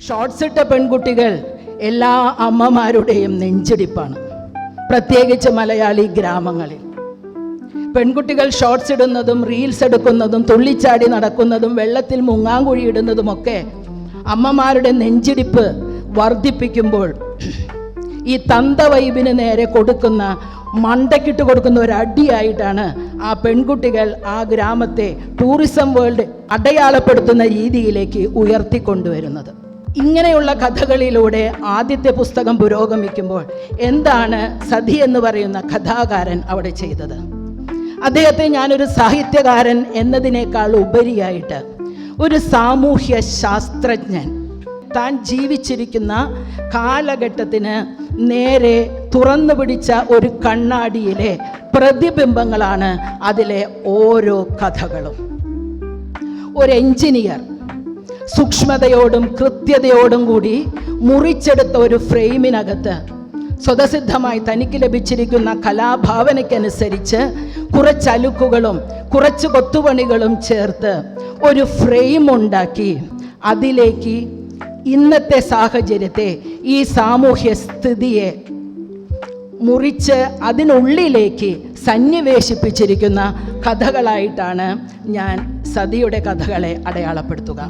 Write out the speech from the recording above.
Shorts ഇട്ട പെൺകുട്ടികൾ എല്ലാ അമ്മമാരുടെയും നെഞ്ചിടിപ്പാണ്, പ്രത്യേകിച്ച് മലയാളി ഗ്രാമങ്ങളിൽ. പെൺകുട്ടികൾ ഷോർട്സ് ഇടുന്നതും റീൽസ് എടുക്കുന്നതും തുള്ളിച്ചാടി നടക്കുന്നതും വെള്ളത്തിൽ മുങ്ങാങ്കുഴി ഇടുന്നതുമൊക്കെ അമ്മമാരുടെ നെഞ്ചിടിപ്പ് വർദ്ധിപ്പിക്കുമ്പോൾ ഈ തന്ത വൈബിന് നേരെ കൊടുക്കുന്ന, മണ്ടക്കിട്ട് കൊടുക്കുന്ന ഒരു അടിയായിട്ടാണ് ആ പെൺകുട്ടികൾ ആ ഗ്രാമത്തെ ടൂറിസം വേൾഡ് അടയാളപ്പെടുത്തുന്ന രീതിയിലേക്ക് ഉയർത്തിക്കൊണ്ടുവരുന്നത്. ഇങ്ങനെയുള്ള കഥകളിലൂടെ ആദ്യത്തെ പുസ്തകം പുരോഗമിക്കുമ്പോൾ എന്താണ് സതി എന്ന് പറയുന്ന കഥാകാരൻ അവിടെ ചെയ്തത്? അദ്ദേഹത്തെ ഞാനൊരു സാഹിത്യകാരൻ എന്നതിനേക്കാൾ ഉപരിയായിട്ട് ഒരു സാമൂഹ്യ ശാസ്ത്രജ്ഞൻ, താൻ ജീവിച്ചിരിക്കുന്ന കാലഘട്ടത്തിന് നേരെ തുറന്നു പിടിച്ച ഒരു കണ്ണാടിയിലെ പ്രതിബിംബങ്ങളാണ് അതിലെ ഓരോ കഥകളും. ഒരു എഞ്ചിനീയർ സൂക്ഷ്മതയോടും കൃത്യതയോടും കൂടി മുറിച്ചെടുത്ത ഒരു ഫ്രെയിമിനകത്ത് സ്വതസിദ്ധമായി തനിക്ക് ലഭിച്ചിരിക്കുന്ന കലാഭാവനയ്ക്കനുസരിച്ച് കുറച്ച് അലുക്കുകളും കുറച്ച് കൊത്തുപണികളും ചേർത്ത് ഒരു ഫ്രെയിം ഉണ്ടാക്കി അതിലേക്ക് ഇന്നത്തെ സാഹചര്യത്തെ, ഈ സാമൂഹ്യ സ്ഥിതിയെ മുറിച്ച് അതിനുള്ളിലേക്ക് സന്നിവേശിപ്പിച്ചിരിക്കുന്ന കഥകളായിട്ടാണ് ഞാൻ സതിയുടെ കഥകളെ അടയാളപ്പെടുത്തുക.